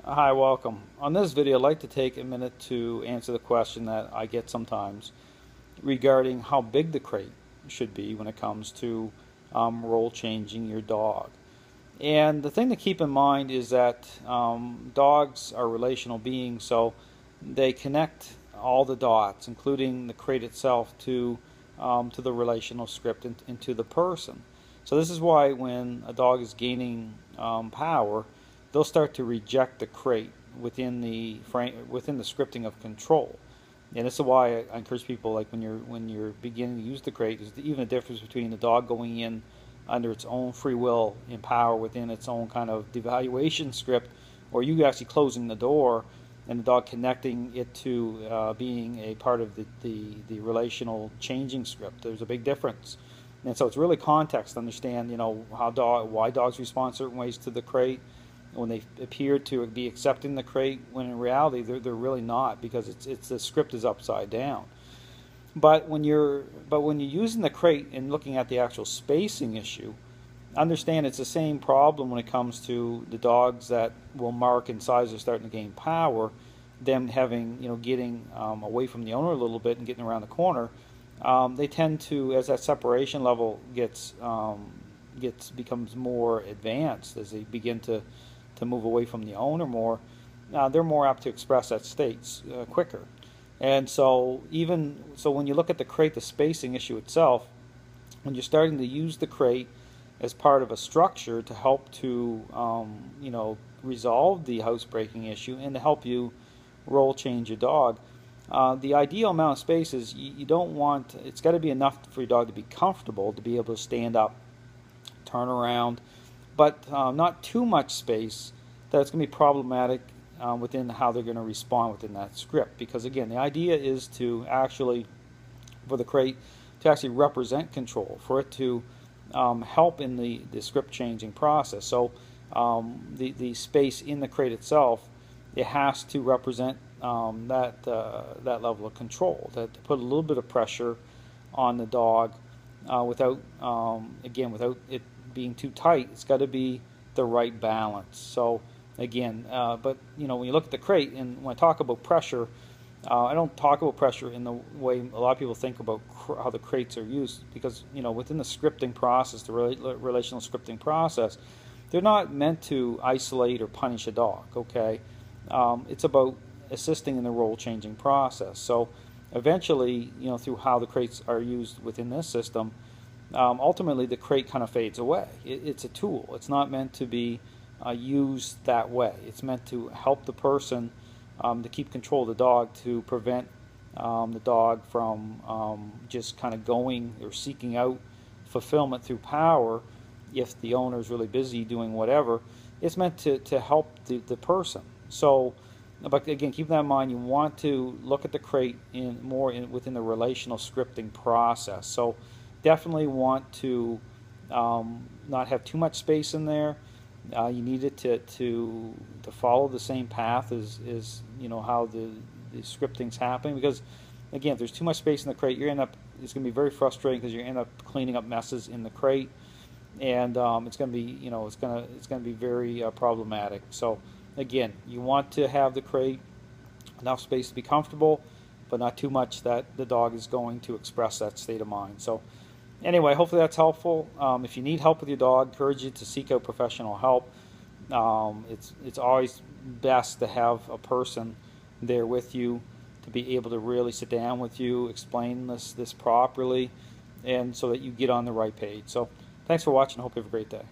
Hi, welcome. On this video, I'd like to take a minute to answer the question that I get sometimes regarding how big the crate should be when it comes to role changing your dog. And the thing to keep in mind is that dogs are relational beings, so they connect all the dots, including the crate itself, to the relational script and to the person. So this is why when a dog is gaining power, they'll start to reject the crate within the scripting of control. And this is why I encourage people, like when you're beginning to use the crate, there's even a difference between the dog going in under its own free will in power within its own kind of devaluation script, or you actually closing the door and the dog connecting it to being a part of the relational changing script. There's a big difference. And so it's really context to understand, why dogs respond certain ways to the crate when they appear to be accepting the crate, when in reality they're really not, because it's the script is upside down. But when you're using the crate and looking at the actual spacing issue, understand it's the same problem when it comes to the dogs that will mark in size are starting to gain power, them having getting away from the owner a little bit and getting around the corner. They tend to, as that separation level becomes more advanced, as they begin to move away from the owner more, they're more apt to express that state quicker. And so when you look at the crate, the spacing issue itself, when you're starting to use the crate as part of a structure to help to resolve the housebreaking issue and to help you role change your dog, the ideal amount of space is you don't want, it's got to be enough for your dog to be comfortable, to be able to stand up, turn around, but not too much space that it's going to be problematic within how they're going to respond within that script. Because again, the idea is to actually, for the crate, to actually represent control, for it to help in the script changing process. So the space in the crate itself, it has to represent that level of control, to put a little bit of pressure on the dog without it being too tight. It's got to be the right balance. So again, but when you look at the crate, and when I talk about pressure, I don't talk about pressure in the way a lot of people think about how the crates are used, because within the scripting process, the relational scripting process, they're not meant to isolate or punish a dog. Okay, it's about assisting in the role changing process. So eventually, through how the crates are used within this system, ultimately the crate kind of fades away. It's a tool. It's not meant to be used that way. It's meant to help the person to keep control of the dog, to prevent the dog from just kind of going or seeking out fulfillment through power if the owner is really busy doing whatever. It's meant to help the person. So, but again, keep that in mind. You want to look at the crate within the relational scripting process. So definitely want to not have too much space in there. You need it to follow the same path as how the scripting's happening, because again, if there's too much space in the crate, it's going to be very frustrating, because you end up cleaning up messes in the crate, and it's going to be it's going to be very problematic. So again, you want to have the crate enough space to be comfortable, but not too much that the dog is going to express that state of mind. So anyway, hopefully that's helpful. If you need help with your dog, I encourage you to seek out professional help. It's always best to have a person there with you to be able to really sit down with you, explain this properly, and so that you get on the right page. So thanks for watching. I hope you have a great day.